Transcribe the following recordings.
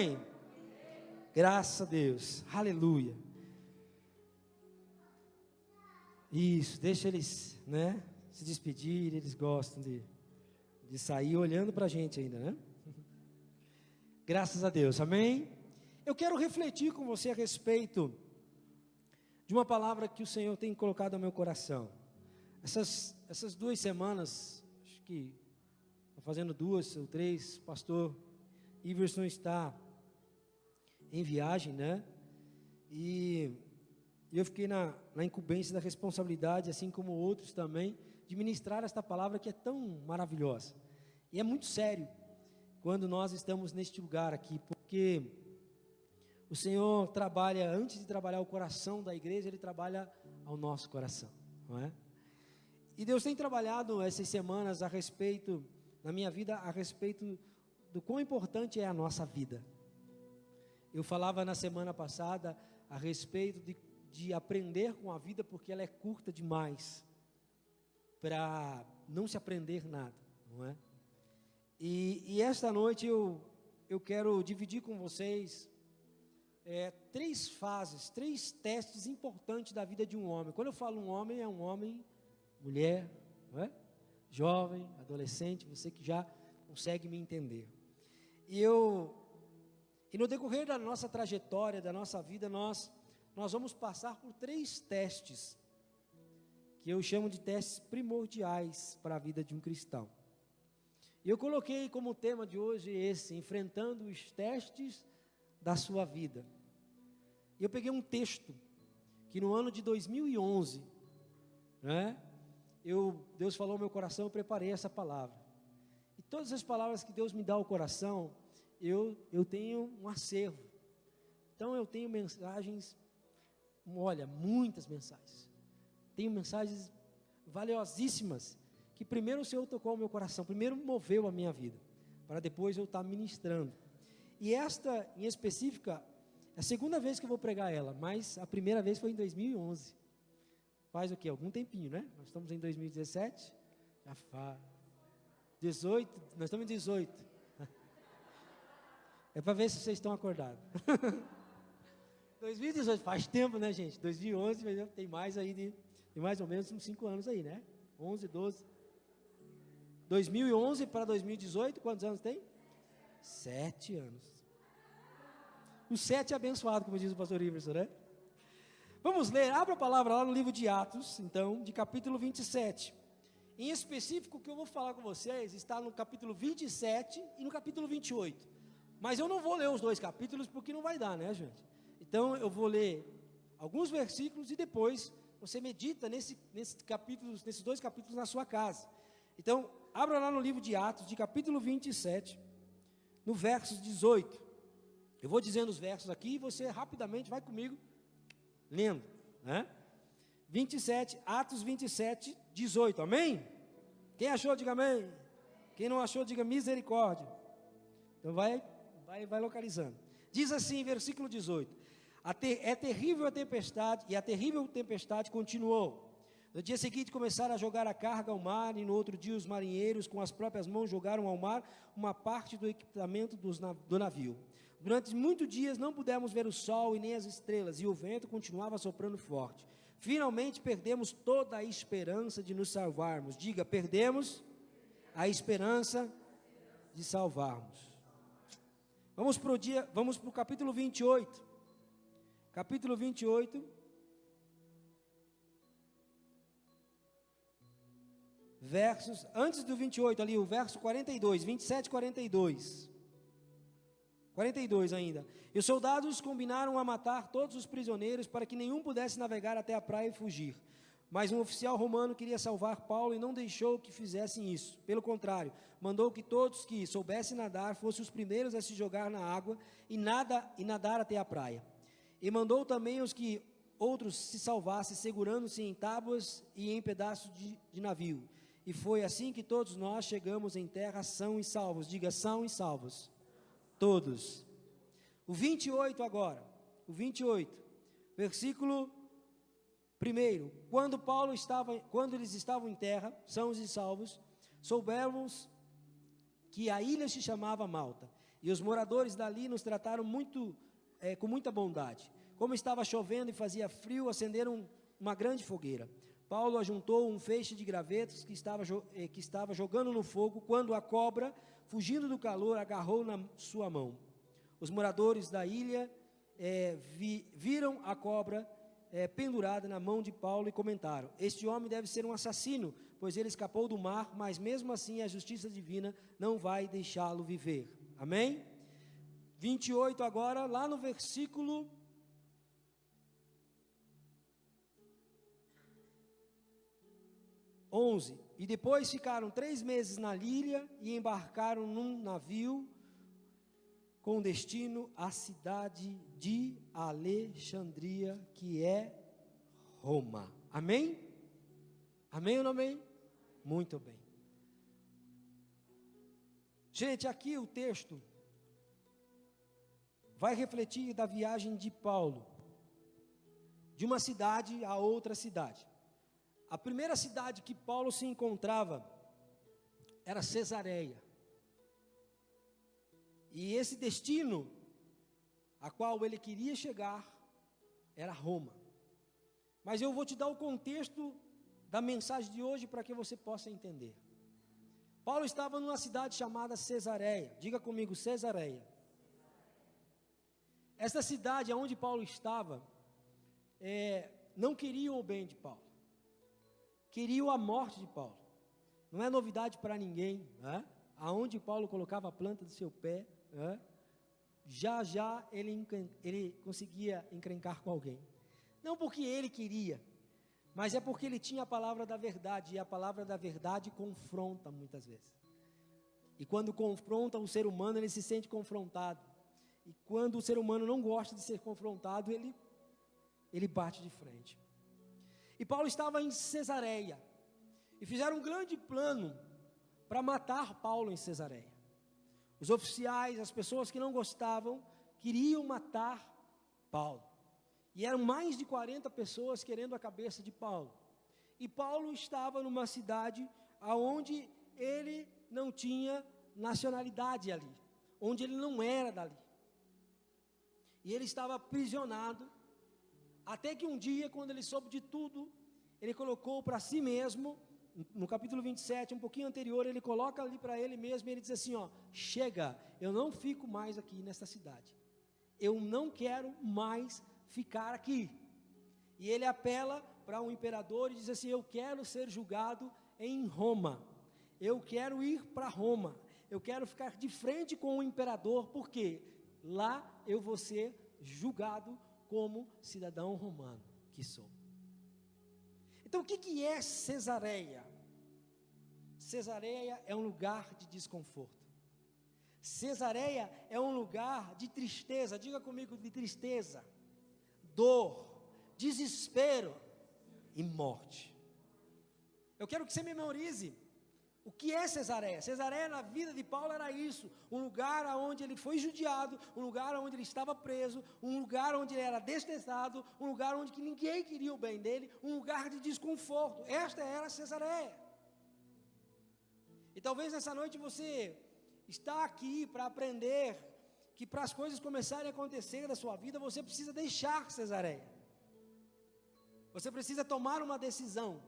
amém? Graças a Deus, aleluia. Isso, deixa eles, né, se despedir, eles gostam de sair olhando para a gente ainda, né? Graças a Deus, amém? Eu quero refletir com você a respeito de uma palavra que o Senhor tem colocado no meu coração. Essas 2 semanas, acho que está fazendo 2 ou 3, pastor Iverson está em viagem, né? E eu fiquei na incumbência da responsabilidade, assim como outros também, de ministrar esta palavra que é tão maravilhosa. E é muito sério quando nós estamos neste lugar aqui, porque o Senhor trabalha, antes de trabalhar o coração da igreja, Ele trabalha ao nosso coração, não é? E Deus tem trabalhado essas semanas a respeito, na minha vida, a respeito do quão importante é a nossa vida. Eu falava na semana passada a respeito de aprender com a vida, porque ela é curta demais para não se aprender nada, não é? E esta noite eu quero dividir com vocês 3 fases, 3 testes importantes da vida de um homem. Quando eu falo um homem, é um homem, mulher, não é? Jovem, adolescente, você que já consegue me entender. E no decorrer da nossa trajetória, da nossa vida, nós vamos passar por 3 testes, que eu chamo de testes primordiais para a vida de um cristão. E eu coloquei como tema de hoje esse, enfrentando os testes da sua vida. E eu peguei um texto, que no ano de 2011, né, Deus falou ao meu coração, eu preparei essa palavra. E todas as palavras que Deus me dá ao coração, eu tenho um acervo. Então eu tenho mensagens, olha, muitas mensagens. Tenho mensagens valiosíssimas, que primeiro o Senhor tocou ao meu coração, primeiro moveu a minha vida, para depois eu estar ministrando. E esta, em específica, é a segunda vez que eu vou pregar ela, mas a primeira vez foi em 2011. Faz o quê? Algum tempinho, né? Nós estamos em 2017, já faz 18, nós estamos em 18. É para ver se vocês estão acordados. 2018, faz tempo, né, gente? 2011, tem mais aí, tem mais ou menos uns 5 anos aí, né? 11, 12. 2011 para 2018, quantos anos tem? 7 anos. O 7 é abençoado, como diz o pastor Iverson, né? Vamos ler, abra a palavra lá no livro de Atos, então, de capítulo 27. Em específico, o que eu vou falar com vocês está no capítulo 27 e no capítulo 28. Mas eu não vou ler os 2 capítulos, porque não vai dar, né, gente? Então, eu vou ler alguns versículos e depois você medita nesses 2 capítulos na sua casa. Então, abra lá no livro de Atos, de capítulo 27, no verso 18. Eu vou dizendo os versos aqui e você rapidamente vai comigo lendo, né? 27, Atos 27, 18, amém? Quem achou, diga amém. Quem não achou, diga misericórdia. Então vai localizando. Diz assim, versículo 18: é terrível a tempestade, e a terrível tempestade continuou. No dia seguinte começaram a jogar a carga ao mar, e no outro dia os marinheiros com as próprias mãos jogaram ao mar uma parte do equipamento do navio. Durante muitos dias não pudemos ver o sol e nem as estrelas, e o vento continuava soprando forte. Finalmente perdemos toda a esperança de nos salvarmos. Diga, perdemos a esperança de salvarmos. Vamos para o capítulo 28. Capítulo 28. Versos, antes do 28 ali, o verso 42, 27 e 42. 42 ainda. E os soldados combinaram a matar todos os prisioneiros para que nenhum pudesse navegar até a praia e fugir. Mas um oficial romano queria salvar Paulo e não deixou que fizessem isso. Pelo contrário, mandou que todos que soubessem nadar fossem os primeiros a se jogar na água e nadar até a praia. E mandou também os que outros se salvassem, segurando-se em tábuas e em pedaços de navio. E foi assim que todos nós chegamos em terra são e salvos. Diga, são e salvos. Todos. O 28 agora. O 28. Versículo 1. Quando eles estavam em terra, sãos e salvos, soubemos que a ilha se chamava Malta. E os moradores dali nos trataram com muita bondade. Como estava chovendo e fazia frio, acenderam uma grande fogueira. Paulo ajuntou um feixe de gravetos que estava jogando no fogo, quando a cobra, fugindo do calor, agarrou na sua mão. Os moradores da ilha viram a cobra pendurada na mão de Paulo e comentaram: este homem deve ser um assassino, pois ele escapou do mar, mas mesmo assim a justiça divina não vai deixá-lo viver. Amém? 28 agora, lá no versículo 11. E depois ficaram 3 meses na ilha e embarcaram num navio com destino à cidade de Alexandria, que é Roma. Amém? Amém ou não amém? Muito bem. Gente, aqui o texto vai refletir da viagem de Paulo, de uma cidade a outra cidade. A primeira cidade que Paulo se encontrava era Cesareia. E esse destino a qual ele queria chegar era Roma. Mas eu vou te dar o contexto da mensagem de hoje para que você possa entender. Paulo estava numa cidade chamada Cesareia. Diga comigo, Cesareia. Essa cidade onde Paulo estava, não queriam o bem de Paulo. Queriam a morte de Paulo. Não é novidade para ninguém, né? Aonde Paulo colocava a planta do seu pé, né? Já ele conseguia encrencar com alguém. Não porque ele queria, mas é porque ele tinha a palavra da verdade, e a palavra da verdade confronta muitas vezes. E quando confronta o ser humano, ele se sente confrontado. E quando o ser humano não gosta de ser confrontado, ele bate de frente. E Paulo estava em Cesareia, e fizeram um grande plano para matar Paulo em Cesareia. Os oficiais, as pessoas que não gostavam, queriam matar Paulo. E eram mais de 40 pessoas querendo a cabeça de Paulo. E Paulo estava numa cidade onde ele não tinha nacionalidade ali, onde ele não era dali. E ele estava aprisionado, até que um dia, quando ele soube de tudo, ele colocou para si mesmo, no capítulo 27, um pouquinho anterior, ele coloca ali para ele mesmo, e ele diz assim, chega, eu não fico mais aqui nesta cidade, eu não quero mais ficar aqui. E ele apela para um imperador e diz assim, eu quero ser julgado em Roma, eu quero ir para Roma, eu quero ficar de frente com o imperador, porque lá eu vou ser julgado como cidadão romano que sou. Então o que é Cesareia? Cesareia é um lugar de desconforto. Cesareia é um lugar de tristeza, diga comigo, de tristeza, dor, desespero e morte. Eu quero que você memorize o que é Cesareia. Cesareia na vida de Paulo era isso, um lugar onde ele foi judiado, um lugar onde ele estava preso, um lugar onde ele era desprezado, um lugar onde ninguém queria o bem dele, um lugar de desconforto. Esta era Cesareia. E talvez nessa noite você está aqui para aprender que para as coisas começarem a acontecer da sua vida, você precisa deixar Cesareia. Você precisa tomar uma decisão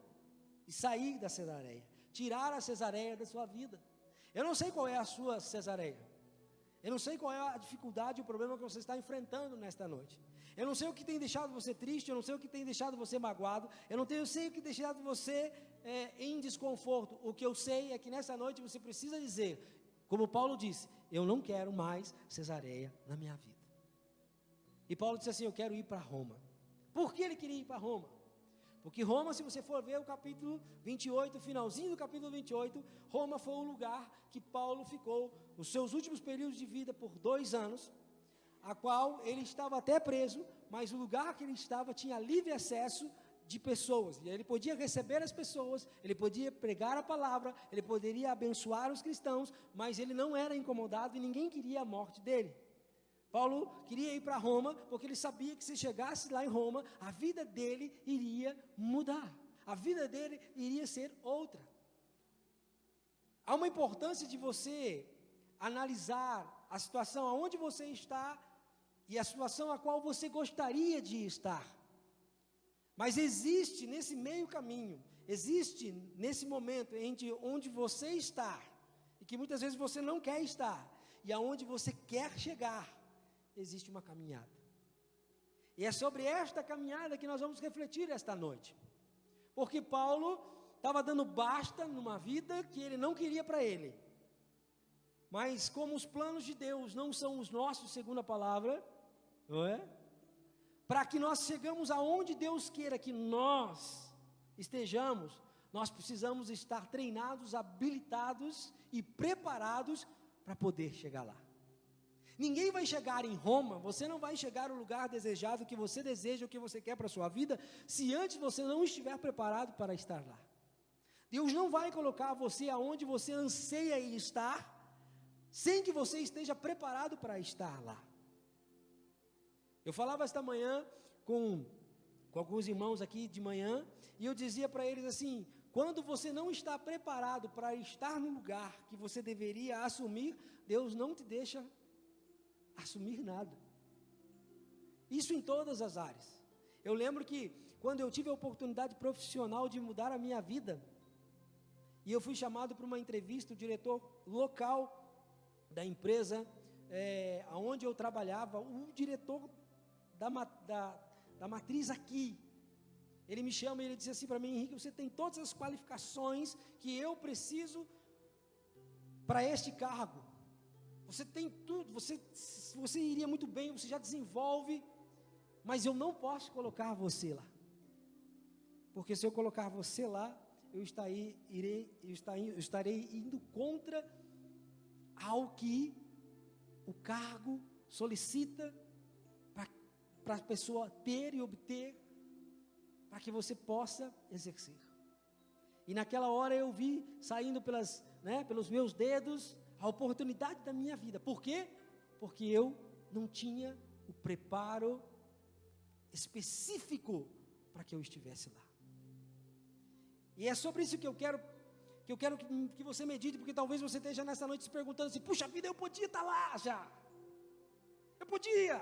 e sair da Cesareia. Tirar a Cesareia da sua vida. Eu não sei qual é a sua Cesareia. Eu não sei qual é a dificuldade e o problema que você está enfrentando nesta noite. Eu não sei o que tem deixado você triste, eu não sei o que tem deixado você magoado, eu não sei o que tem deixado você em desconforto. O que eu sei é que nessa noite você precisa dizer, como Paulo disse, eu não quero mais Cesareia na minha vida. E Paulo disse assim, eu quero ir para Roma. Por que ele queria ir para Roma? Porque Roma, se você for ver o capítulo 28, finalzinho do capítulo 28, Roma foi o lugar que Paulo ficou nos seus últimos períodos de vida por 2 anos, a qual ele estava até preso, mas o lugar que ele estava tinha livre acesso de pessoas, e ele podia receber as pessoas, ele podia pregar a palavra, ele poderia abençoar os cristãos, mas ele não era incomodado e ninguém queria a morte dele. Paulo queria ir para Roma, porque ele sabia que se chegasse lá em Roma, a vida dele iria mudar, a vida dele iria ser outra. Há uma importância de você analisar a situação aonde você está e a situação a qual você gostaria de estar. Mas existe nesse meio caminho, existe nesse momento onde você está, e que muitas vezes você não quer estar, e aonde você quer chegar, existe uma caminhada. E é sobre esta caminhada que nós vamos refletir esta noite. Porque Paulo estava dando basta numa vida que ele não queria para ele. Mas como os planos de Deus não são os nossos, segundo a palavra, não é? Para que nós chegamos aonde Deus queira que nós estejamos, nós precisamos estar treinados, habilitados e preparados para poder chegar lá. Ninguém vai chegar em Roma, você não vai chegar ao lugar desejado que você deseja, o que você quer para a sua vida, se antes você não estiver preparado para estar lá. Deus não vai colocar você aonde você anseia em estar, sem que você esteja preparado para estar lá. Eu falava esta manhã com alguns irmãos aqui de manhã, e eu dizia para eles assim: quando você não está preparado para estar no lugar que você deveria assumir, Deus não te deixa assumir nada. Isso em todas as áreas. Eu lembro que quando eu tive a oportunidade profissional de mudar a minha vida, e eu fui chamado para uma entrevista, o diretor local da empresa, onde eu trabalhava, o diretor da matriz aqui, ele me chama e ele disse assim para mim: Henrique, você tem todas as qualificações que eu preciso para este cargo, você tem tudo, você iria muito bem, você já desenvolve, mas eu não posso colocar você lá, porque se eu colocar você lá, eu estarei indo contra ao que o cargo solicita para a pessoa ter e obter, para que você possa exercer. E naquela hora eu vi saindo pelos meus dedos a oportunidade da minha vida. Por quê? Porque eu não tinha o preparo específico para que eu estivesse lá. E é sobre isso que eu quero que você medite, porque talvez você esteja nessa noite se perguntando assim: puxa vida, eu podia estar lá já, eu podia.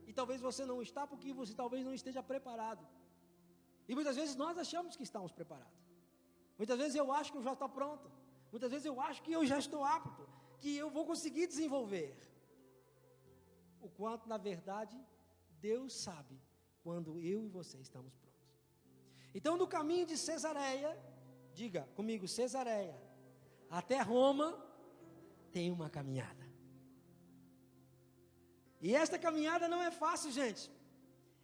E talvez você não está, porque você talvez não esteja preparado. E muitas vezes nós achamos que estamos preparados. Muitas vezes eu acho que eu já estou pronto. Muitas vezes eu acho que eu já estou apto, que eu vou conseguir desenvolver. O quanto, na verdade, Deus sabe quando eu e você estamos prontos. Então, no caminho de Cesareia, diga comigo, Cesareia, até Roma, tem uma caminhada. E esta caminhada não é fácil, gente.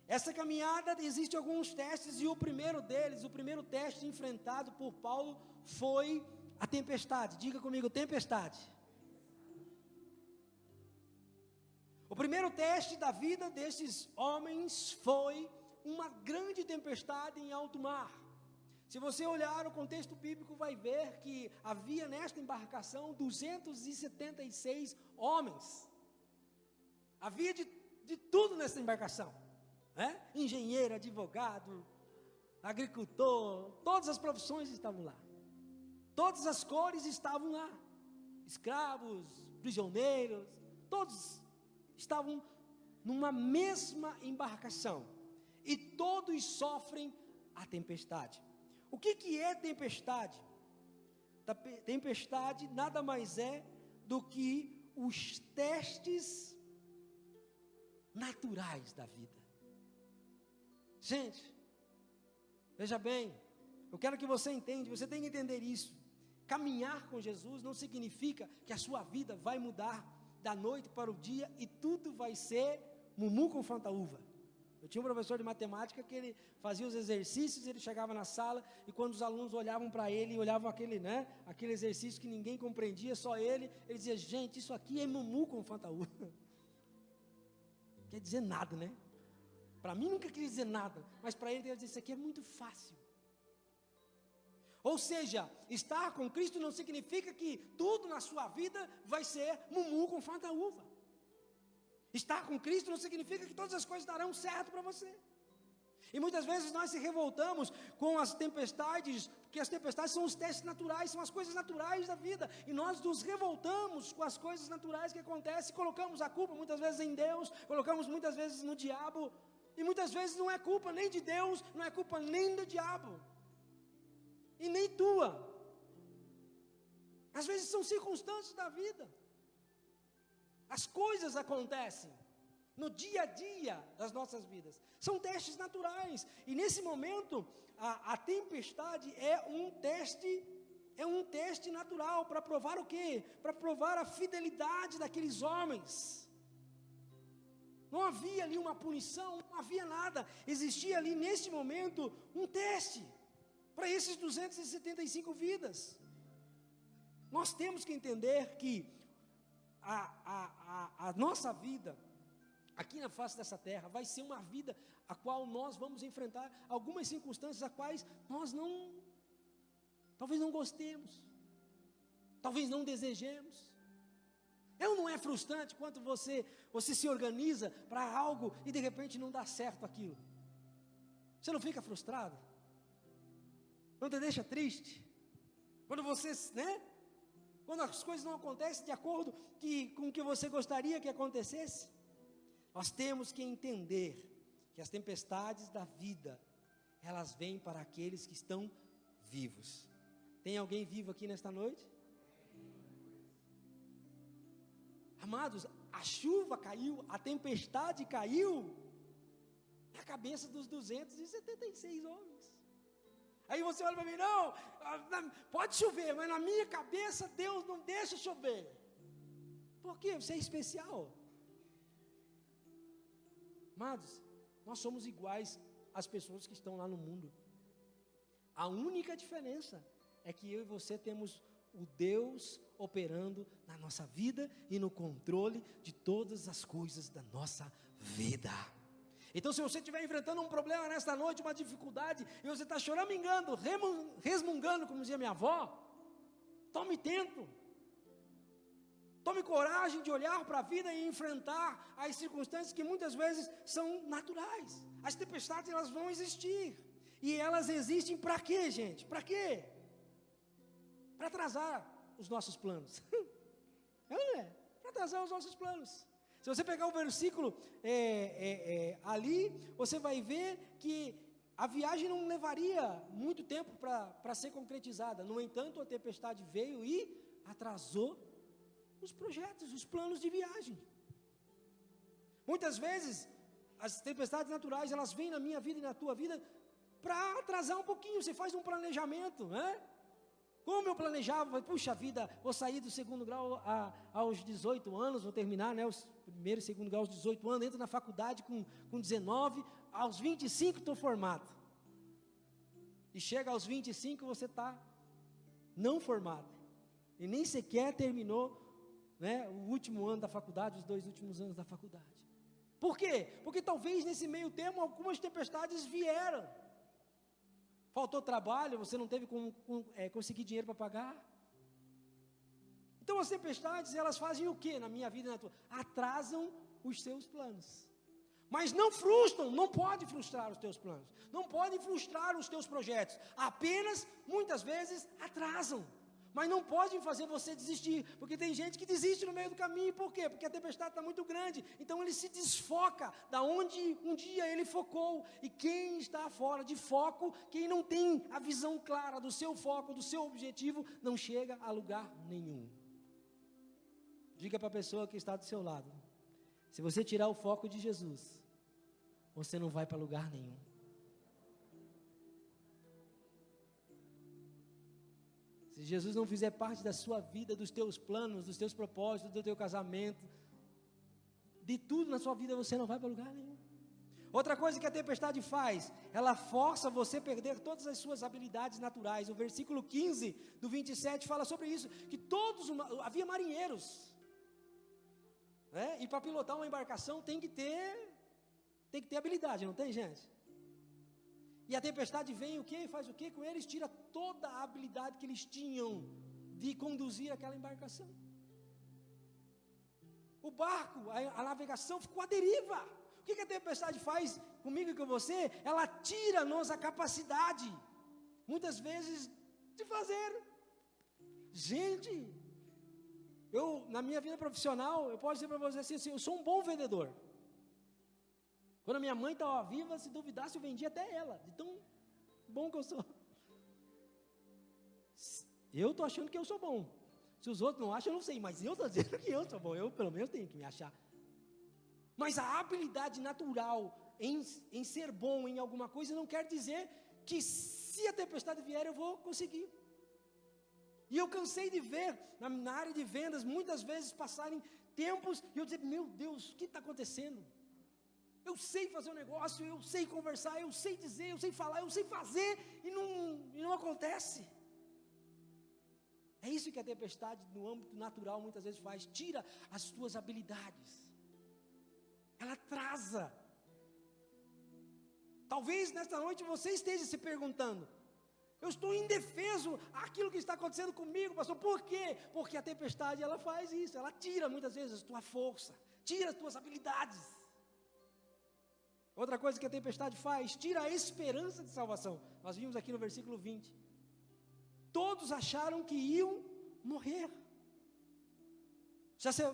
Essa caminhada, existe alguns testes, e o primeiro teste enfrentado por Paulo foi a tempestade. Diga comigo, tempestade. O primeiro teste da vida desses homens foi uma grande tempestade em alto mar. Se você olhar o contexto bíblico, vai ver que havia nesta embarcação 276 homens. Havia de tudo nessa embarcação, engenheiro, advogado, agricultor, todas as profissões estavam lá, todas as cores estavam lá, escravos, prisioneiros, todos estavam numa mesma embarcação, e todos sofrem a tempestade. O que é tempestade? Tempestade nada mais é do que os testes naturais da vida. Gente, veja bem, eu quero que você entenda, você tem que entender isso. Caminhar com Jesus não significa que a sua vida vai mudar da noite para o dia e tudo vai ser mumu com fantaúva. Eu tinha um professor de matemática que ele fazia os exercícios, ele chegava na sala e quando os alunos olhavam para ele, olhavam aquele exercício que ninguém compreendia, só ele dizia: gente, isso aqui é mumu com fantaúva. Quer dizer nada, né? Para mim nunca queria dizer nada, mas para ele dizer: isso aqui é muito fácil. Ou seja, estar com Cristo não significa que tudo na sua vida vai ser mumu com fantaúva. Estar com Cristo não significa que todas as coisas darão certo para você. E muitas vezes nós se revoltamos com as tempestades, porque as tempestades são os testes naturais, são as coisas naturais da vida. E nós nos revoltamos com as coisas naturais que acontecem, colocamos a culpa muitas vezes em Deus, colocamos muitas vezes no diabo. E muitas vezes não é culpa nem de Deus, não é culpa nem do diabo. E nem tua. Às vezes são circunstâncias da vida. As coisas acontecem no dia a dia das nossas vidas. São testes naturais. E nesse momento, a tempestade é um teste natural para provar o quê? Para provar a fidelidade daqueles homens. Não havia ali uma punição, não havia nada. Existia ali nesse momento um teste para esses 275 vidas. Nós temos que entender que a nossa vida aqui na face dessa terra vai ser uma vida a qual nós vamos enfrentar algumas circunstâncias a quais nós talvez não gostemos, talvez não desejemos. Não é frustrante quando você se organiza para algo e de repente não dá certo aquilo? Você não fica frustrado? Não te deixa triste? Quando você, quando as coisas não acontecem de acordo com o que você gostaria que acontecesse? Nós temos que entender que as tempestades da vida, elas vêm para aqueles que estão vivos. Tem alguém vivo aqui nesta noite? Amados, a chuva caiu, a tempestade caiu na cabeça dos 276 homens. Aí você olha para mim, não, pode chover, mas na minha cabeça Deus não deixa chover. Por quê? Você é especial. Amados, nós somos iguais às pessoas que estão lá no mundo. A única diferença é que eu e você temos o Deus operando na nossa vida e no controle de todas as coisas da nossa vida. Então, se você estiver enfrentando um problema nesta noite, uma dificuldade, e você está choramingando, resmungando, como dizia minha avó, tome tempo. Tome coragem de olhar para a vida e enfrentar as circunstâncias que muitas vezes são naturais. As tempestades, elas vão existir. E elas existem para quê, gente? Para quê? Para atrasar os nossos planos. Para atrasar os nossos planos. Se você pegar o versículo ali, você vai ver que a viagem não levaria muito tempo para ser concretizada. No entanto, a tempestade veio e atrasou os projetos, os planos de viagem. Muitas vezes, as tempestades naturais, elas vêm na minha vida e na tua vida para atrasar um pouquinho. Você faz um planejamento, Como eu planejava, puxa vida, vou sair do segundo grau aos 18 anos, vou terminar, os primeiro e segundo grau aos 18 anos, entro na faculdade com 19, aos 25 estou formado. E chega aos 25, você está não formado. E nem sequer terminou o último ano da faculdade, os 2 últimos anos da faculdade. Por quê? Porque talvez nesse meio tempo algumas tempestades vieram. Faltou trabalho, você não teve como conseguir dinheiro para pagar. Então as tempestades, elas fazem o quê na minha vida e na tua? Atrasam os seus planos. Mas não frustram, não pode frustrar os teus planos. Não pode frustrar os teus projetos. Apenas, muitas vezes, atrasam. Mas não podem fazer você desistir, porque tem gente que desiste no meio do caminho. Por quê? Porque a tempestade está muito grande, então ele se desfoca da onde um dia ele focou. E quem está fora de foco, quem não tem a visão clara do seu foco, do seu objetivo, não chega a lugar nenhum. Diga para a pessoa que está do seu lado, se você tirar o foco de Jesus, você não vai para lugar nenhum. Se Jesus não fizer parte da sua vida, dos teus planos, dos teus propósitos, do teu casamento, de tudo na sua vida, você não vai para lugar nenhum. Outra coisa que a tempestade faz, ela força você a perder todas as suas habilidades naturais. O versículo 15 do 27 fala sobre isso, que havia marinheiros, e para pilotar uma embarcação tem que ter habilidade, não tem, gente? E a tempestade vem o quê? Faz o quê com eles? Tira toda a habilidade que eles tinham de conduzir aquela embarcação. O barco, a navegação ficou à deriva. O que a tempestade faz comigo e com você? Ela tira-nos a capacidade, muitas vezes, de fazer. Gente, na minha vida profissional, eu posso dizer para você assim, eu sou um bom vendedor. Quando a minha mãe estava viva, se duvidasse, eu vendia até ela, de tão bom que eu sou. Eu estou achando que eu sou bom. Se os outros não acham, eu não sei, mas eu estou dizendo que eu sou bom. Eu, pelo menos, tenho que me achar. Mas a habilidade natural em ser bom em alguma coisa não quer dizer que se a tempestade vier, eu vou conseguir. E eu cansei de ver, na área de vendas, muitas vezes passarem tempos, e eu dizer, meu Deus, o que está acontecendo? Eu sei fazer um negócio, eu sei conversar, eu sei dizer, eu sei falar, eu sei fazer, e não acontece. É isso que a tempestade, no âmbito natural, muitas vezes faz, tira as tuas habilidades. Ela atrasa. Talvez nesta noite você esteja se perguntando, eu estou indefeso àquilo que está acontecendo comigo, pastor, por quê? Porque a tempestade, ela faz isso, ela tira muitas vezes a tua força, tira as tuas habilidades. Outra coisa que a tempestade faz, tira a esperança de salvação. Nós vimos aqui no versículo 20. Todos acharam que iam morrer.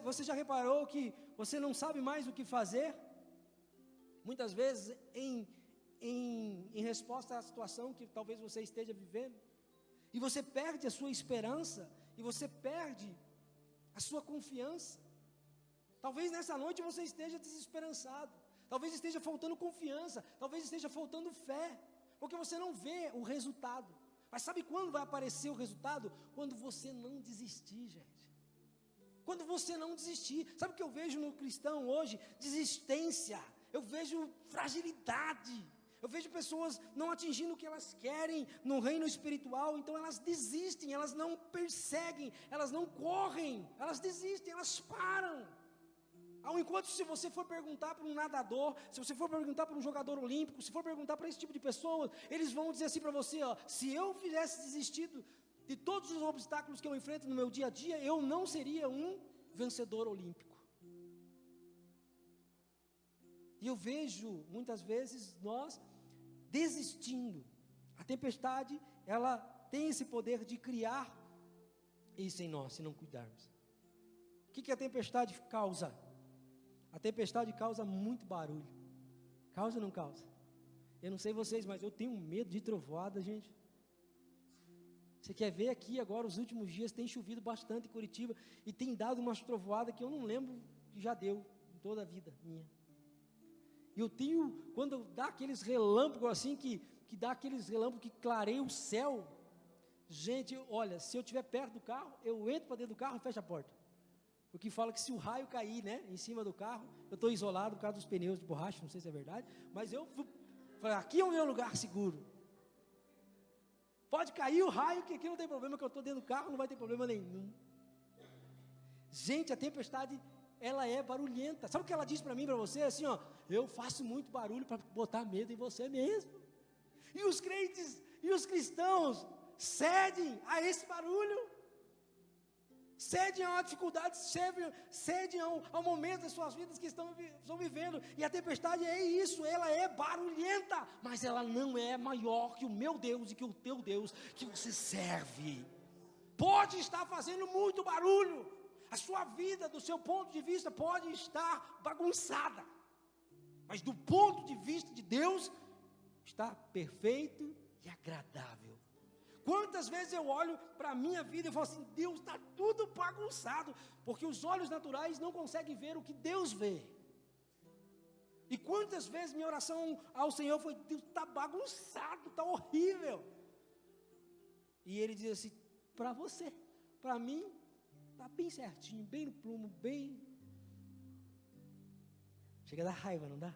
Você já reparou que você não sabe mais o que fazer? Muitas vezes em resposta à situação que talvez você esteja vivendo. E você perde a sua esperança, e você perde a sua confiança. Talvez nessa noite você esteja desesperançado. Talvez esteja faltando confiança, talvez esteja faltando fé, porque você não vê o resultado. Mas sabe quando vai aparecer o resultado? Quando você não desistir, gente. Quando você não desistir. Sabe o que eu vejo no cristão hoje? Desistência. Eu vejo fragilidade. Eu vejo pessoas não atingindo o que elas querem no reino espiritual, então elas desistem, elas não perseguem, elas não correm, elas desistem, elas param. Ao enquanto, se você for perguntar para um nadador, se você for perguntar para um jogador olímpico, se for perguntar para esse tipo de pessoas, eles vão dizer assim para você, ó, se eu fizesse desistido de todos os obstáculos que eu enfrento no meu dia a dia, eu não seria um vencedor olímpico. E eu vejo, muitas vezes, nós desistindo. A tempestade, ela tem esse poder de criar isso em nós, se não cuidarmos. O que a tempestade causa? A tempestade causa muito barulho. Causa ou não causa? Eu não sei vocês, mas eu tenho medo de trovoada, gente. Você quer ver aqui agora, os últimos dias tem chovido bastante em Curitiba e tem dado umas trovoadas que eu não lembro que já deu em toda a vida minha. E eu tenho, quando dá aqueles relâmpagos assim, que dá aqueles relâmpagos que clareiam o céu. Gente, olha, se eu estiver perto do carro, eu entro para dentro do carro e fecho a porta. Porque fala que se o raio cair, né, em cima do carro, eu estou isolado por causa dos pneus de borracha, não sei se é verdade, mas eu falei, aqui é o meu lugar seguro. Pode cair o raio, que aqui não tem problema, que eu estou dentro do carro, não vai ter problema nenhum. Gente, a tempestade, ela é barulhenta. Sabe o que ela diz para mim, para você? Assim, ó, eu faço muito barulho para botar medo em você mesmo. E os crentes e os cristãos cedem a esse barulho. Cedem a uma dificuldade, cedem ao momento das suas vidas que estão vivendo. E a tempestade é isso, ela é barulhenta, mas ela não é maior que o meu Deus e que o teu Deus que você serve. Pode estar fazendo muito barulho, a sua vida, do seu ponto de vista, pode estar bagunçada, mas do ponto de vista de Deus, está perfeito e agradável. Quantas vezes eu olho para a minha vida e falo assim, Deus, está tudo bagunçado, porque os olhos naturais não conseguem ver o que Deus vê. E quantas vezes minha oração ao Senhor foi, Deus, está bagunçado, está horrível. E Ele diz assim, para você, para mim, está bem certinho, bem no plumo, bem... Chega a dar raiva, não dá?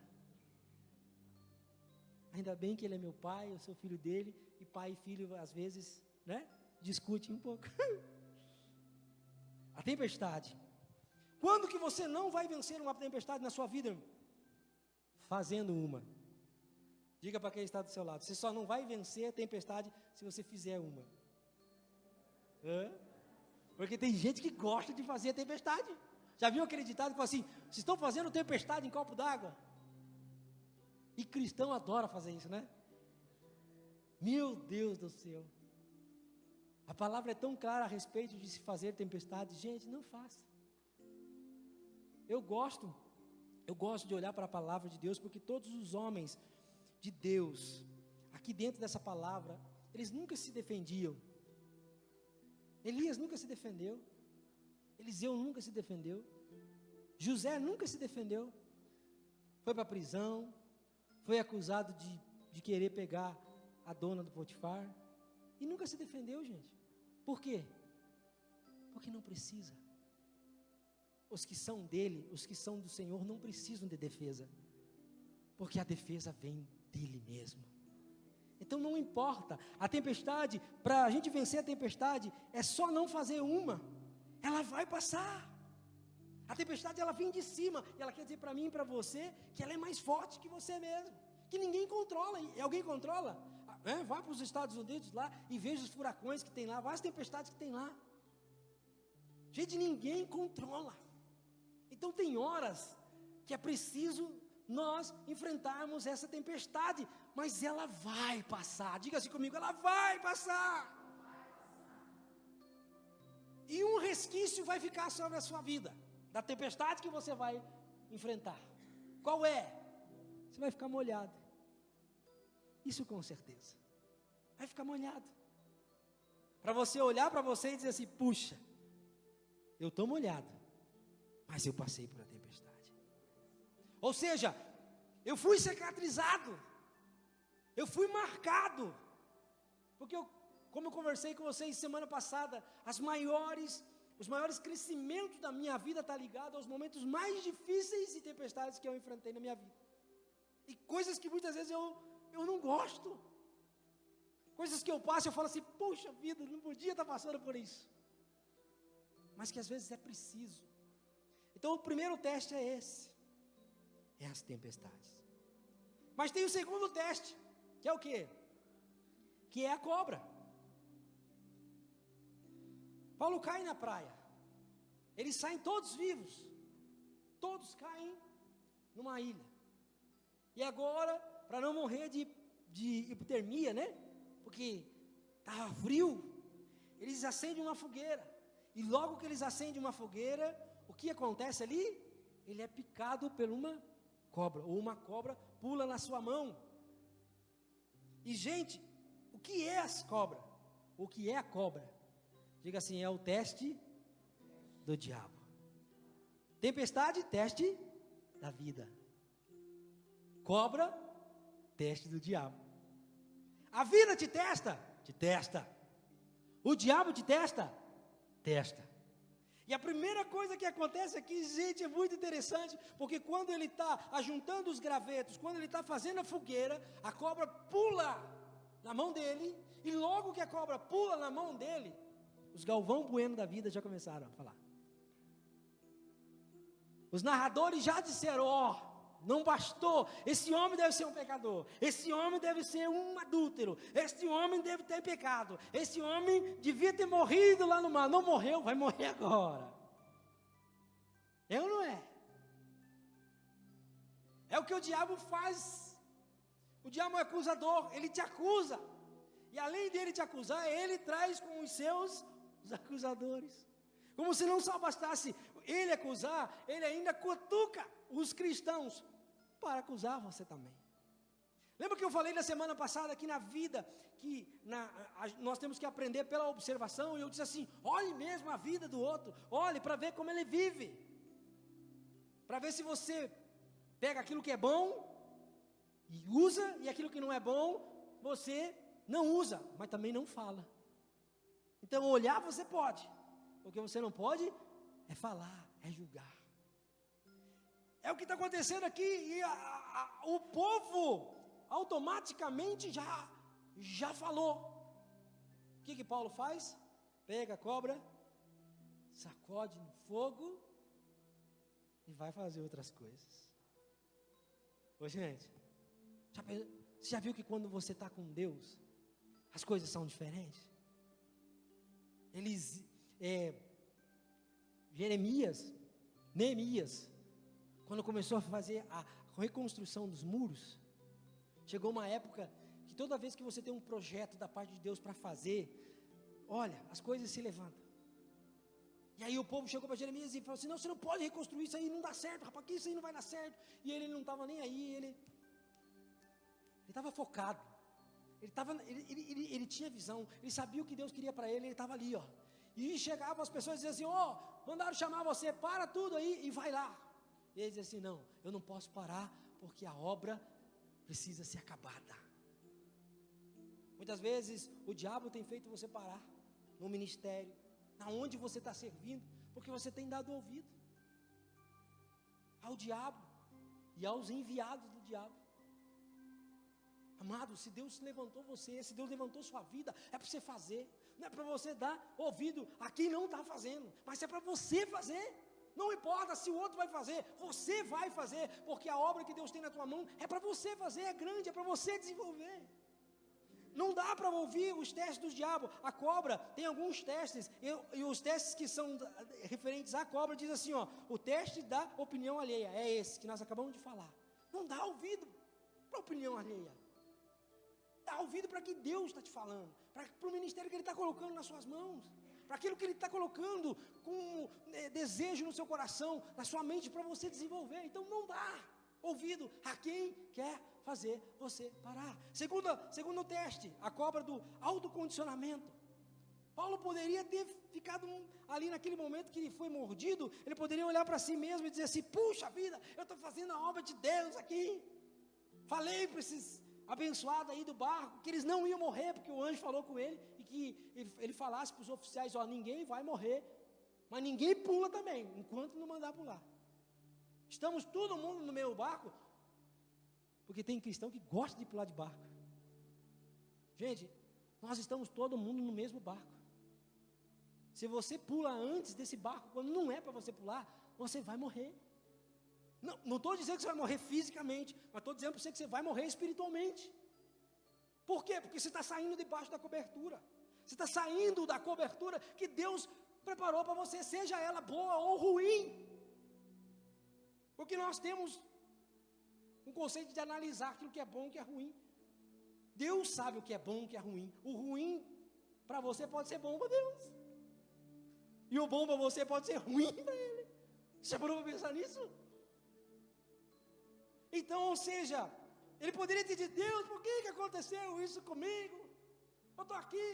Ainda bem que Ele é meu pai, eu sou filho dele, e pai e filho, às vezes, né, discutem um pouco. A tempestade. Quando que você não vai vencer uma tempestade na sua vida? Fazendo uma. Diga para quem está do seu lado, você só não vai vencer a tempestade se você fizer uma. Porque tem gente que gosta de fazer a tempestade. Já viu aquele ditado que fala assim, vocês estão fazendo tempestade em copo d'água? E cristão adora fazer isso, né? Meu Deus do céu. A palavra é tão clara a respeito de se fazer tempestade. Gente, não faça. Eu gosto de olhar para a palavra de Deus, porque todos os homens de Deus, aqui dentro dessa palavra, eles nunca se defendiam. Elias nunca se defendeu. Eliseu nunca se defendeu. José nunca se defendeu. Foi para a prisão. Foi acusado de querer pegar a dona do Potifar. E nunca se defendeu, gente. Por quê? Porque não precisa. Os que são dele, os que são do Senhor, não precisam de defesa. Porque a defesa vem dele mesmo. Então não importa, a tempestade, para a gente vencer a tempestade, é só não fazer uma, ela vai passar. A tempestade ela vem de cima, e ela quer dizer para mim e para você, que ela é mais forte que você mesmo, que ninguém controla. E alguém controla? Vai para os Estados Unidos lá, e veja os furacões que tem lá, várias tempestades que tem lá. Gente, ninguém controla. Então tem horas que é preciso nós enfrentarmos essa tempestade, mas ela vai passar. Diga assim comigo, ela vai passar. E um resquício vai ficar sobre a sua vida, da tempestade que você vai enfrentar. Qual é? Você vai ficar molhado. Isso com certeza. Vai ficar molhado. Para você olhar para você e dizer assim, puxa, eu estou molhado, mas eu passei por a tempestade. Ou seja, eu fui cicatrizado, eu fui marcado, porque como eu conversei com vocês semana passada, os maiores crescimentos da minha vida estão ligados aos momentos mais difíceis e tempestades que eu enfrentei na minha vida, e coisas que muitas vezes eu não gosto, coisas que eu passo, eu falo assim, poxa vida, não podia estar passando por isso, mas que às vezes é preciso. Então o primeiro teste é esse, é as tempestades. Mas tem o segundo teste, que é o quê? Que é a cobra. Paulo cai na praia, eles saem todos vivos, todos caem numa ilha, e agora, para não morrer de hipotermia, né? Porque estava frio, eles acendem uma fogueira, e logo que eles acendem uma fogueira, o que acontece ali? Ele é picado por uma cobra, ou uma cobra pula na sua mão. E gente, o que é as cobras? O que é a cobra? Diga assim, é o teste do diabo. Tempestade, teste da vida. Cobra, teste do diabo. A vida te testa? Te testa. O diabo te testa? Testa. E a primeira coisa que acontece aqui, gente, é muito interessante, porque quando ele está ajuntando os gravetos, quando ele está fazendo a fogueira, a cobra pula na mão dele, e logo que a cobra pula na mão dele, os Galvão Bueno da vida já começaram a falar. Os narradores já disseram, não bastou, esse homem deve ser um pecador, esse homem deve ser um adúltero, esse homem deve ter pecado, esse homem devia ter morrido lá no mar, não morreu, vai morrer agora. É ou não é? É o que o diabo faz. O diabo é acusador, ele te acusa, e além dele te acusar, ele traz com os seus os acusadores, como se não só bastasse ele acusar, ele ainda cutuca os cristãos para acusar você também. Lembra que eu falei na semana passada que na vida, nós temos que aprender pela observação, e eu disse assim, olhe mesmo a vida do outro, olhe para ver como ele vive, para ver se você pega aquilo que é bom e usa, e aquilo que não é bom, você não usa, mas também não fala. Então olhar você pode, o que você não pode é falar, é julgar. É o que está acontecendo aqui, e o povo automaticamente já falou. O que Paulo faz? Pega a cobra, sacode no fogo e vai fazer outras coisas. Ô gente, você já viu que quando você está com Deus, as coisas são diferentes? Neemias, quando começou a fazer a reconstrução dos muros, Chegou uma época que toda vez que você tem um projeto da parte de Deus para fazer, olha, as coisas se levantam. E aí o povo chegou para Jeremias e falou assim, não, você não pode reconstruir isso aí, não dá certo, rapaz, que isso aí não vai dar certo. E ele não estava nem aí, ele estava focado, ele tinha visão, ele sabia o que Deus queria para ele estava ali, ó. E chegavam as pessoas e diziam assim, mandaram chamar você, para tudo aí e vai lá. E ele dizia assim, não, eu não posso parar, porque a obra precisa ser acabada. Muitas vezes o diabo tem feito você parar no ministério, aonde você está servindo, porque você tem dado ouvido ao diabo e aos enviados do diabo. Amado, se Deus levantou você, se Deus levantou sua vida, é para você fazer, não é para você dar ouvido a quem não está fazendo, mas é para você fazer. Não importa se o outro vai fazer, você vai fazer, porque a obra que Deus tem na tua mão é para você fazer, é grande, é para você desenvolver. Não dá para ouvir os testes do diabo. A cobra tem alguns testes, e os testes que são referentes à cobra, diz assim, o teste da opinião alheia, é esse que nós acabamos de falar. Não dá ouvido para a opinião alheia. Dá ouvido para que Deus está te falando, para o ministério que Ele está colocando nas suas mãos, para aquilo que Ele está colocando com desejo no seu coração, na sua mente, para você desenvolver. Então não dá ouvido a quem quer fazer você parar. Segundo teste, a cobra do autocondicionamento. Paulo poderia ter ficado ali naquele momento que ele foi mordido, ele poderia olhar para si mesmo e dizer assim, puxa vida, eu estou fazendo a obra de Deus aqui. Falei para esses abençoados aí do barco, que eles não iam morrer, porque o anjo falou com ele, e que ele falasse para os oficiais, ninguém vai morrer, mas ninguém pula também, enquanto não mandar pular. Estamos todo mundo no mesmo barco, porque tem cristão que gosta de pular de barco. Gente, nós estamos todo mundo no mesmo barco. Se você pula antes desse barco, quando não é para você pular, você vai morrer. Não estou dizendo que você vai morrer fisicamente, mas estou dizendo para você que você vai morrer espiritualmente. Por quê? Porque você está saindo debaixo da cobertura. Você está saindo da cobertura que Deus preparou para você, seja ela boa ou ruim. Porque nós temos um conceito de analisar aquilo que é bom e o que é ruim. Deus sabe o que é bom e o que é ruim. O ruim para você pode ser bom para Deus. E o bom para você pode ser ruim para Ele. Você já parou para pensar nisso? Então, ou seja, ele poderia ter dito, Deus, por que aconteceu isso comigo? Eu estou aqui,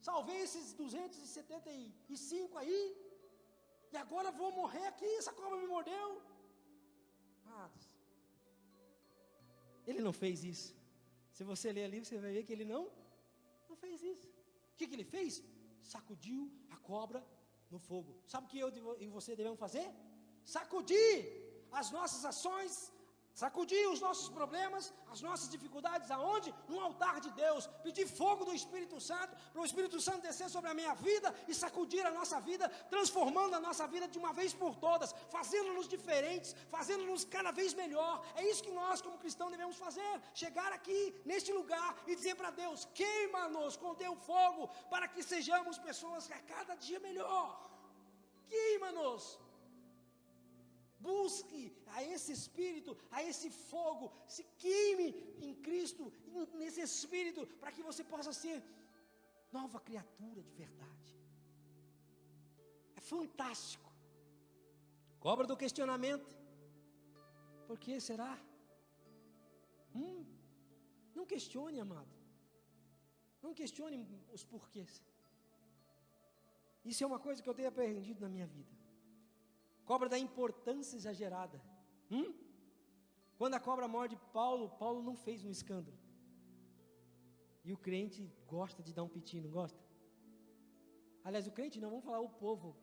salvei esses 275 aí, e agora vou morrer aqui, essa cobra me mordeu. Amados, ele não fez isso. Se você ler ali, você vai ver que ele não fez isso. O que ele fez? Sacudiu a cobra no fogo. Sabe o que eu e você devemos fazer? Sacudir as nossas ações, sacudir os nossos problemas, as nossas dificuldades, aonde? No altar de Deus, pedir fogo do Espírito Santo, para o Espírito Santo descer sobre a minha vida e sacudir a nossa vida, transformando a nossa vida de uma vez por todas, fazendo-nos diferentes, fazendo-nos cada vez melhor. É isso que nós como cristãos devemos fazer, chegar aqui neste lugar e dizer para Deus, queima-nos com teu fogo, para que sejamos pessoas a cada dia melhor. Queima-nos. Busque a esse Espírito, a esse fogo, se queime em Cristo, nesse Espírito, para que você possa ser nova criatura de verdade. É fantástico. Cobra do questionamento. Por que será? Não questione, amado. Não questione os porquês. Isso é uma coisa que eu tenho aprendido na minha vida. Cobra da importância exagerada. Quando a cobra morde Paulo, Paulo não fez um escândalo. E o crente gosta de dar um piti, não gosta? Aliás, o crente não, vamos falar o povo.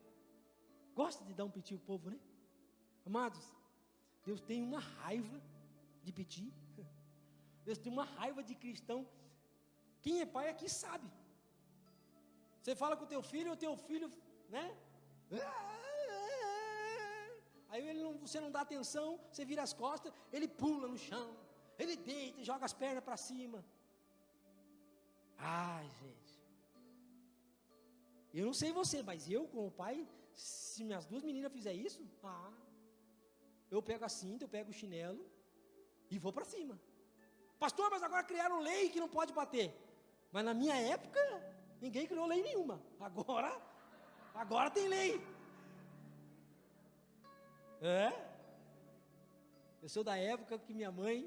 Gosta de dar um piti o povo, né? Amados, Deus tem uma raiva de piti. Deus tem uma raiva de cristão. Quem é pai aqui sabe. Você fala com o teu filho, né? Aí você não dá atenção, você vira as costas, ele pula no chão, ele deita e joga as pernas para cima. Ai, gente. Eu não sei você, mas eu como pai, se minhas duas meninas fizerem isso, eu pego a cinta, eu pego o chinelo e vou para cima. Pastor, mas agora criaram lei que não pode bater. Mas na minha época, ninguém criou lei nenhuma. Agora tem lei. Eu sou da época que minha mãe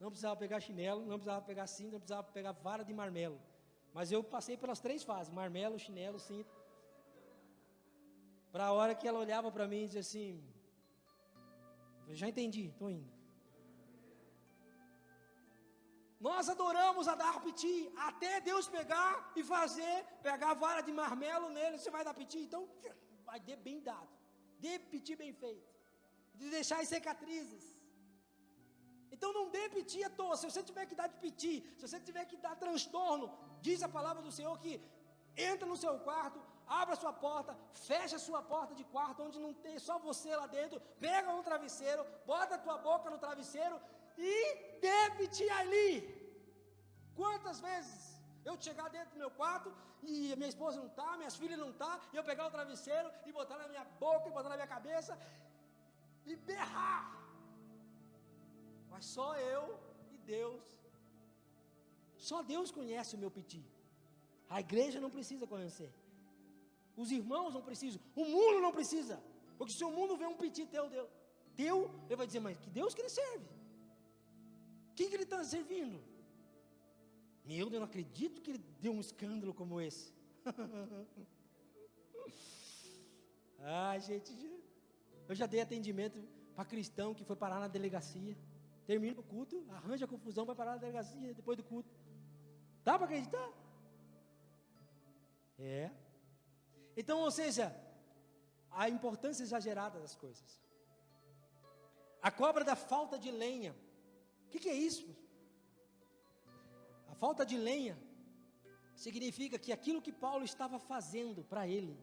não precisava pegar chinelo, não precisava pegar cinto, não precisava pegar vara de marmelo. Mas eu passei pelas 3 fases, marmelo, chinelo, cinto. Para a hora que ela olhava para mim e dizia assim, eu já entendi, estou indo. Nós adoramos a dar piti, até Deus pegar e pegar a vara de marmelo nele, você vai dar piti, então vai dar bem dado, dê piti bem feito, de deixar as cicatrizes. Então não dê piti à toa, se você tiver que dar de piti, se você tiver que dar transtorno, diz a palavra do Senhor que entra no seu quarto, abre a sua porta, fecha a sua porta de quarto, onde não tem só você lá dentro, pega um travesseiro, bota a tua boca no travesseiro, e dê-te ali. Quantas vezes eu chegar dentro do meu quarto e minha esposa não está, minhas filhas não estão, e eu pegar o travesseiro e botar na minha boca, e botar na minha cabeça e berrar. Mas só eu e Deus, só Deus conhece o meu piti. A igreja não precisa conhecer, os irmãos não precisam, o mundo não precisa, porque se o mundo vê um piti teu, ele vai dizer, mas que Deus que ele serve? Quem que ele está servindo? Eu não acredito que ele deu um escândalo como esse. Gente, eu já dei atendimento para cristão que foi parar na delegacia. Termina o culto, arranja a confusão, vai parar na delegacia depois do culto. Dá para acreditar? Então, ou seja, a importância exagerada das coisas. A cobra da falta de lenha. O que é isso? A falta de lenha significa que aquilo que Paulo estava fazendo para ele,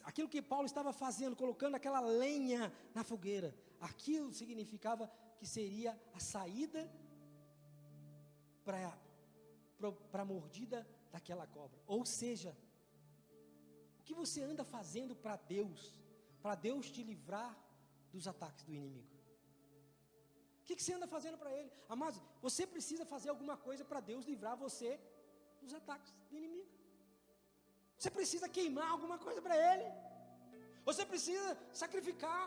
aquilo que Paulo estava fazendo, colocando aquela lenha na fogueira, aquilo significava que seria a saída para a mordida daquela cobra. Ou seja, o que você anda fazendo para Deus te livrar dos ataques do inimigo? O que você anda fazendo para Ele? Amados, você precisa fazer alguma coisa para Deus livrar você dos ataques do inimigo. Você precisa queimar alguma coisa para Ele. Você precisa sacrificar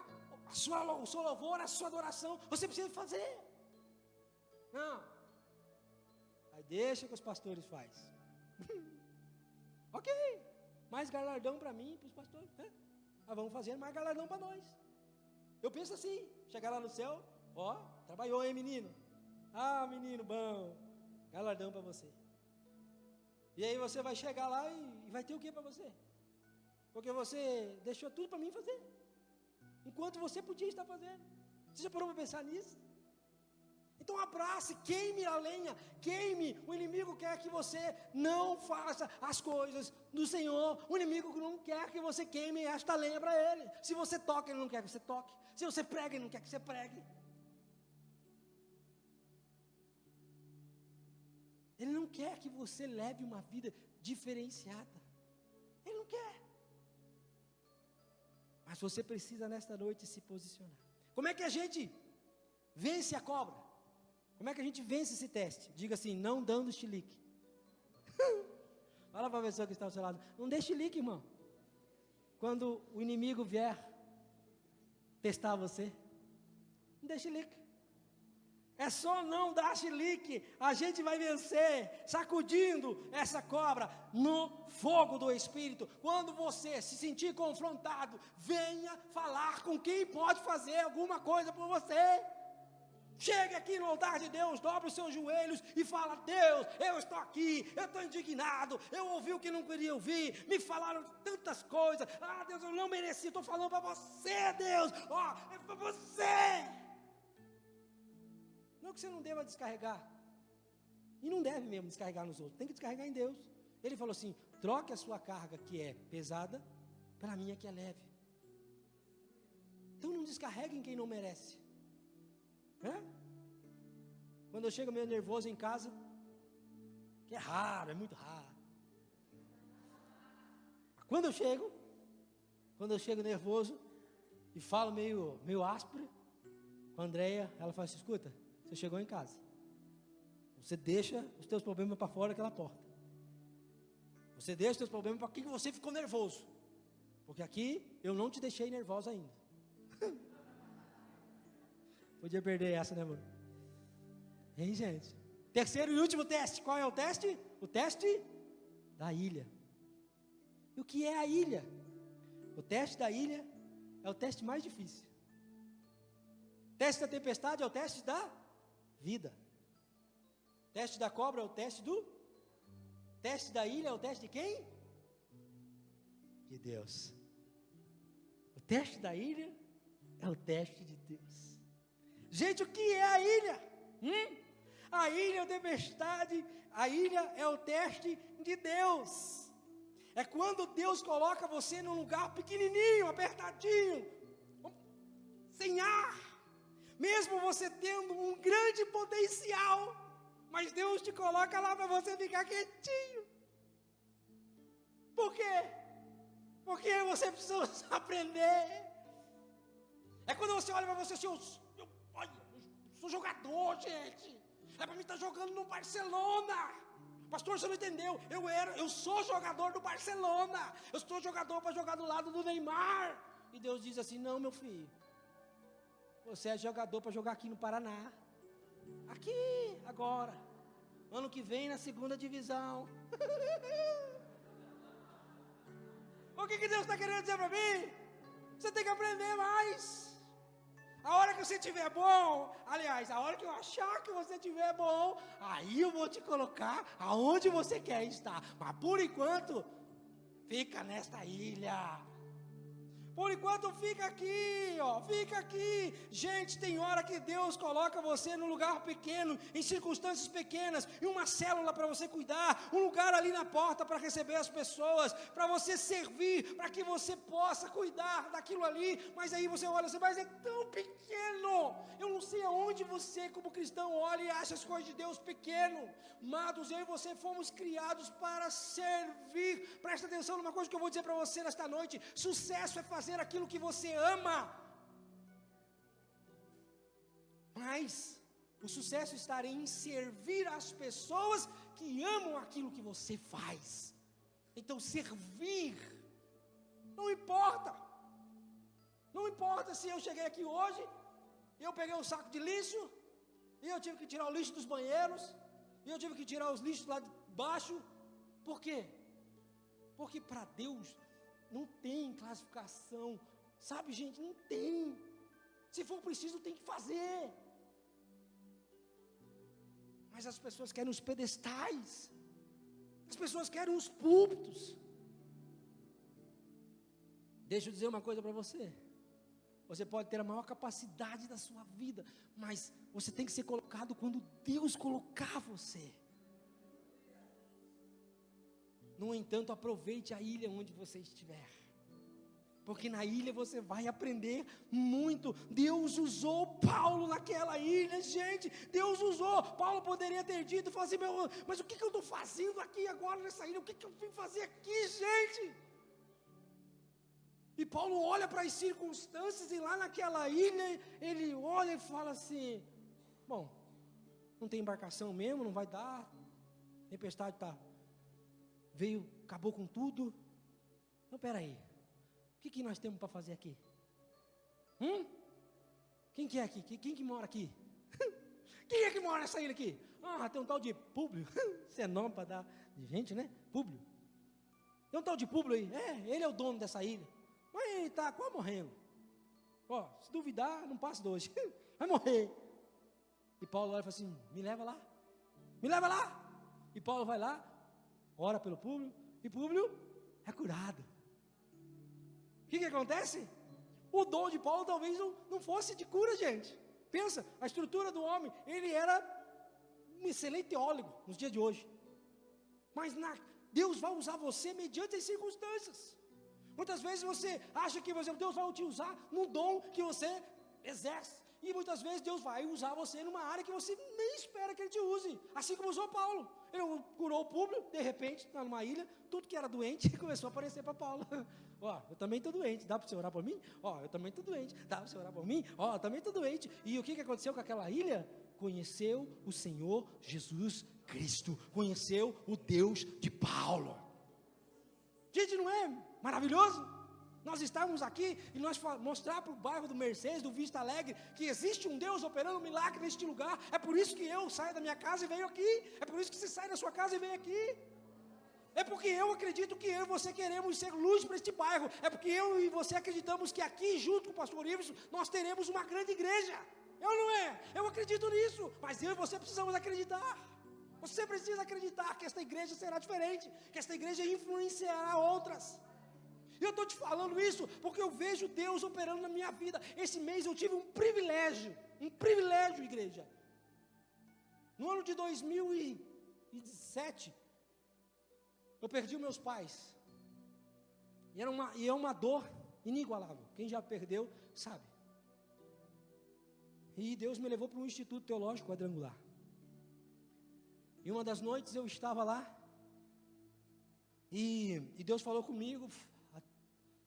o seu louvor, a sua adoração. Você precisa fazer. Não. Aí deixa que os pastores fazem. Ok. Mais galardão para mim e para os pastores. Nós vamos fazer mais galardão para nós. Eu penso assim, chegar lá no céu, trabalhou, hein, menino? Menino bom, galardão para você. E aí você vai chegar lá e vai ter o que para você? Porque você deixou tudo para mim fazer, enquanto você podia estar fazendo. Você já parou para pensar nisso? Então abrace, queime a lenha, queime. O inimigo quer que você não faça as coisas do Senhor. O inimigo não quer que você queime esta lenha para ele. Se você toca, ele não quer que você toque. Se você prega, ele não quer que você pregue. Ele não quer que você leve uma vida diferenciada. Ele não quer. Mas você precisa nesta noite se posicionar. Como é que a gente vence a cobra? Como é que a gente vence esse teste? Diga assim, não dando chilique. Fala para a pessoa que está ao seu lado, não dê chilique, irmão. Quando o inimigo vier testar você, não dê chilique. É só não dar chilique, a gente vai vencer, sacudindo essa cobra no fogo do Espírito. Quando você se sentir confrontado, venha falar com quem pode fazer alguma coisa por você. Chegue aqui no altar de Deus, dobre os seus joelhos e fala, Deus, eu estou aqui, eu estou indignado, eu ouvi o que não queria ouvir, me falaram tantas coisas, Deus, eu não mereci, estou falando para você, Deus, é para você. Não que você não deva descarregar, e não deve mesmo descarregar nos outros, tem que descarregar em Deus. Ele falou assim, troque a sua carga que é pesada, pela minha que é leve. Então não descarregue em quem não merece. Quando eu chego meio nervoso em casa, que é raro, é muito raro. Quando eu chego nervoso e falo meio áspero com a Andréia, ela fala assim, escuta, você chegou em casa, Você deixa os teus problemas para fora daquela porta. Você deixa os teus problemas para quem você ficou nervoso. Porque aqui eu não te deixei nervoso ainda. Podia perder essa, né, amor? Hein, gente? Terceiro e último teste. Qual é o teste? O teste da ilha. E o que é a ilha? O teste da ilha é o teste mais difícil. O teste da tempestade é o teste da vida. O teste da cobra é o teste do... Teste da ilha é o teste de quem? De Deus. O teste da ilha é o teste de Deus. Gente, o que é a ilha? A ilha é a tempestade, a ilha é o teste de Deus. É quando Deus coloca você num lugar pequenininho, apertadinho, sem ar. Mesmo você tendo um grande potencial, mas Deus te coloca lá para você ficar quietinho. Por quê? Porque você precisa aprender. É quando você olha para você assim, eu sou jogador, gente. É para mim estar jogando no Barcelona. Pastor, você não entendeu? Eu sou jogador do Barcelona. Eu sou jogador para jogar do lado do Neymar. E Deus diz assim, não, meu filho. Você é jogador para jogar aqui no Paraná. Aqui, agora. Ano que vem na 2ª divisão. O que Deus está querendo dizer para mim? Você tem que aprender mais. A hora que você estiver bom, aliás, a hora que eu achar que você estiver bom, aí eu vou te colocar aonde você quer estar. Mas por enquanto, fica nesta ilha. Por enquanto fica aqui, fica aqui. Gente, tem hora que Deus coloca você num lugar pequeno, em circunstâncias pequenas, em uma célula para você cuidar, um lugar ali na porta para receber as pessoas, para você servir, para que você possa cuidar daquilo ali. Mas aí você olha assim, mas é tão pequeno. Eu não sei aonde você, como cristão, olha e acha as coisas de Deus pequeno. Amados, eu e você fomos criados para servir. Presta atenção numa coisa que eu vou dizer para você nesta noite. Sucesso é fazer aquilo que você ama. Mas o sucesso está em servir as pessoas que amam aquilo que você faz. Então servir não importa. Não importa se eu cheguei aqui hoje, eu peguei um saco de lixo e eu tive que tirar o lixo dos banheiros, e eu tive que tirar os lixos lá de baixo. Por quê? Porque para Deus não tem classificação, sabe, gente? Não tem. Se for preciso, tem que fazer. Mas as pessoas querem os pedestais, as pessoas querem os púlpitos. Deixa eu dizer uma coisa para você. Você pode ter a maior capacidade da sua vida, mas você tem que ser colocado quando Deus colocar você. No entanto, aproveite a ilha onde você estiver, porque na ilha você vai aprender muito. Deus usou Paulo naquela ilha, gente. Deus usou. Paulo poderia ter dito, falar assim, mas o que eu estou fazendo aqui agora nessa ilha? O que eu vim fazer aqui, gente? E Paulo olha para as circunstâncias, e lá naquela ilha, ele olha e fala assim, bom, não tem embarcação mesmo, não vai dar, a tempestade veio, acabou com tudo. Então, peraí, o que nós temos para fazer aqui? Quem que é aqui? Quem que mora aqui? Quem é que mora nessa ilha aqui? Tem um tal de Públio. Isso é nome para dar de gente, né? Públio. Tem um tal de Públio aí. Ele é o dono dessa ilha. Mas ele está quase morrendo. Se duvidar, não passa de hoje. Vai morrer. E Paulo olha e fala assim, me leva lá. Me leva lá. E Paulo vai lá, ora pelo Públio, e Públio é curado. O que acontece? O dom de Paulo talvez não fosse de cura, gente. Pensa, a estrutura do homem, ele era um excelente teólogo nos dias de hoje. Mas Deus vai usar você mediante as circunstâncias. Muitas vezes você acha que, por exemplo, Deus vai te usar num dom que você exerce. E muitas vezes Deus vai usar você numa área que você nem espera que Ele te use. Assim como usou Paulo. Ele curou o Públio, de repente, numa ilha, tudo que era doente começou a aparecer para Paulo. Ó, eu também estou doente, dá para você orar por mim? Ó, eu também estou doente, dá para você orar por mim? Ó, eu também estou doente. E o que aconteceu com aquela ilha? Conheceu o Senhor Jesus Cristo. Conheceu o Deus de Paulo. Gente, não é maravilhoso? Nós estávamos aqui e nós mostrar para o bairro do Mercedes, do Vista Alegre, que existe um Deus operando um milagre neste lugar. É por isso que eu saio da minha casa e venho aqui. É por isso que você sai da sua casa e vem aqui. É porque eu acredito que eu e você queremos ser luz para este bairro. É porque eu e você acreditamos que aqui, junto com o pastor Iverson, nós teremos uma grande igreja. Eu não é? Eu acredito nisso. Mas eu e você precisamos acreditar. Você precisa acreditar que esta igreja será diferente, que esta igreja influenciará outras. Eu estou te falando isso porque eu vejo Deus operando na minha vida. Esse mês eu tive um privilégio, igreja. No ano de 2017, eu perdi meus pais. E é uma dor inigualável. Quem já perdeu, sabe. E Deus me levou para um Instituto Teológico Quadrangular. E uma das noites eu estava lá, e Deus falou comigo,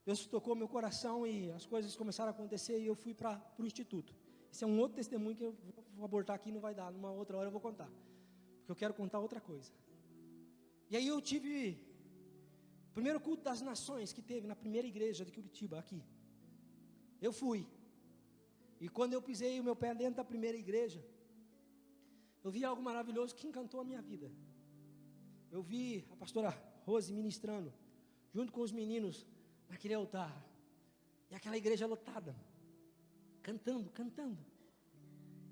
Deus tocou meu coração e as coisas começaram a acontecer e eu fui para o Instituto. Esse é um outro testemunho que eu vou abortar aqui, não vai dar, numa outra hora eu vou contar, porque eu quero contar outra coisa. E aí eu tive o primeiro culto das nações que teve na primeira igreja de Curitiba, aqui. Eu fui, e quando eu pisei o meu pé dentro da primeira igreja, eu vi algo maravilhoso que encantou a minha vida. Eu vi a pastora Rose ministrando, junto com os meninos, naquele altar, e aquela igreja lotada, cantando,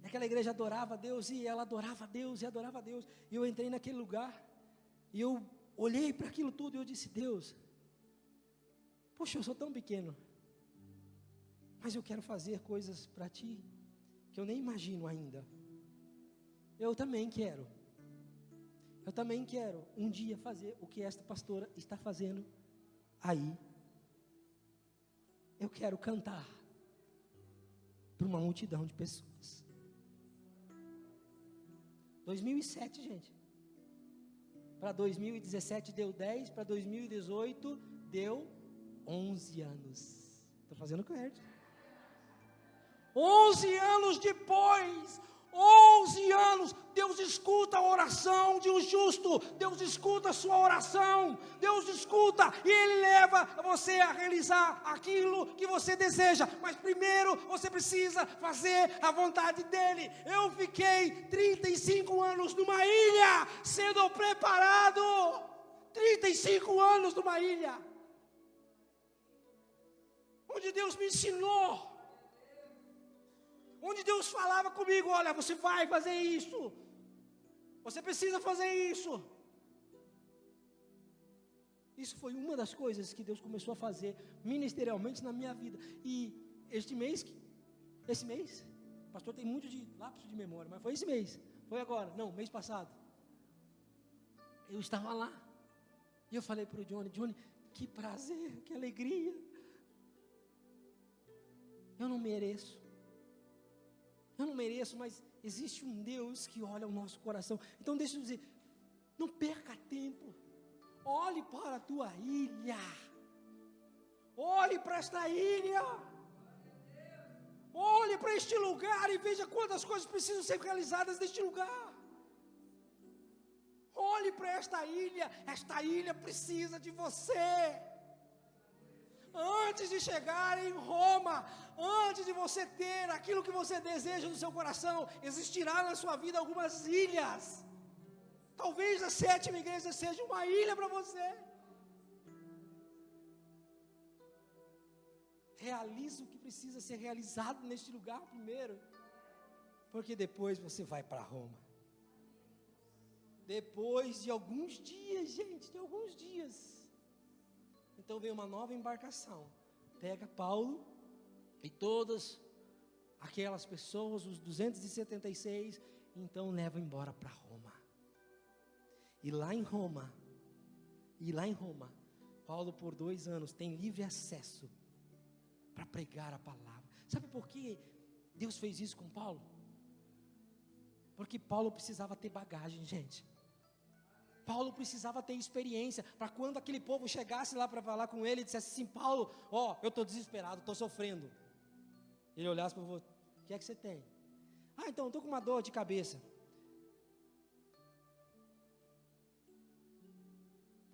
e aquela igreja adorava a Deus, e ela adorava a Deus, e adorava a Deus, e eu entrei naquele lugar, e eu olhei para aquilo tudo, e eu disse, Deus, poxa, eu sou tão pequeno, mas eu quero fazer coisas para Ti, que eu nem imagino ainda. Eu também quero um dia fazer o que esta pastora está fazendo aí. Eu quero cantar para uma multidão de pessoas. 2007, gente. Para 2017 deu 10, para 2018 deu 11 anos. Estou fazendo certo. 11 anos depois, 11 anos, Deus escuta a oração de um justo, Deus escuta a sua oração, Deus escuta e Ele leva você a realizar aquilo que você deseja, mas primeiro você precisa fazer a vontade dEle. Eu fiquei 35 anos numa ilha, sendo preparado, 35 anos numa ilha, onde Deus me ensinou, onde Deus falava comigo, olha, você vai fazer isso, você precisa fazer isso. Isso foi uma das coisas que Deus começou a fazer ministerialmente na minha vida. E esse mês, o pastor tem muito de lapso de memória, mas foi esse mês, foi agora, não, mês passado. Eu estava lá, e eu falei para o Johnny, que prazer, que alegria. Eu não mereço, mas existe um Deus que olha o nosso coração. Então deixa eu dizer, não perca tempo, olhe para a tua ilha, olhe para esta ilha, olhe para este lugar e veja quantas coisas precisam ser realizadas neste lugar. Olhe para esta ilha precisa de você. Antes de chegar em Roma, antes de você ter aquilo que você deseja no seu coração, existirá na sua vida algumas ilhas. Talvez a 7ª igreja seja uma ilha para você. Realize o que precisa ser realizado neste lugar primeiro, porque depois você vai para Roma. Depois de alguns dias, gente, então vem uma nova embarcação, pega Paulo e todas aquelas pessoas, os 276, então leva embora para Roma. E lá em Roma, Paulo por 2 anos tem livre acesso para pregar a palavra. Sabe por quê? Deus fez isso com Paulo? Porque Paulo precisava ter bagagem, gente. Paulo precisava ter experiência, para quando aquele povo chegasse lá para falar com ele, e dissesse assim: Paulo, eu estou desesperado, estou sofrendo. Ele olhasse para você: o que é que você tem? Então, estou com uma dor de cabeça.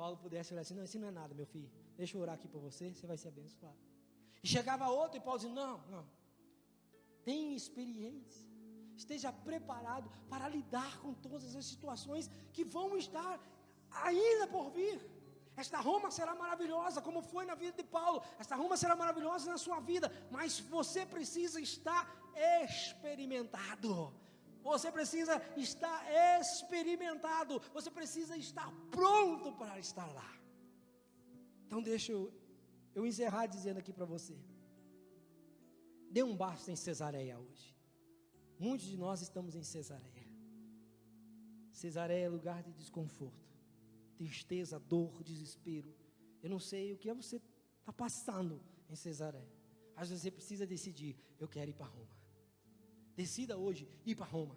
Paulo pudesse olhar assim: não, isso não é nada, meu filho, deixa eu orar aqui por você, você vai ser abençoado. E chegava outro e Paulo dizia: não, tem experiência, esteja preparado para lidar com todas as situações que vão estar ainda por vir. Esta Roma será maravilhosa, como foi na vida de Paulo. Esta Roma será maravilhosa na sua vida, mas você precisa estar experimentado. Você precisa estar experimentado. Você precisa estar pronto para estar lá. Então deixa eu encerrar dizendo aqui para você: dê um basta em Cesareia hoje. Muitos de nós estamos em Cesareia. Cesareia é lugar de desconforto, tristeza, dor, desespero. Eu não sei o que você está passando em Cesareia. Às vezes você precisa decidir: eu quero ir para Roma. Decida hoje ir para Roma.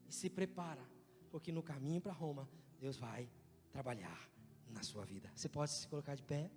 E se prepara, porque no caminho para Roma, Deus vai trabalhar na sua vida. Você pode se colocar de pé?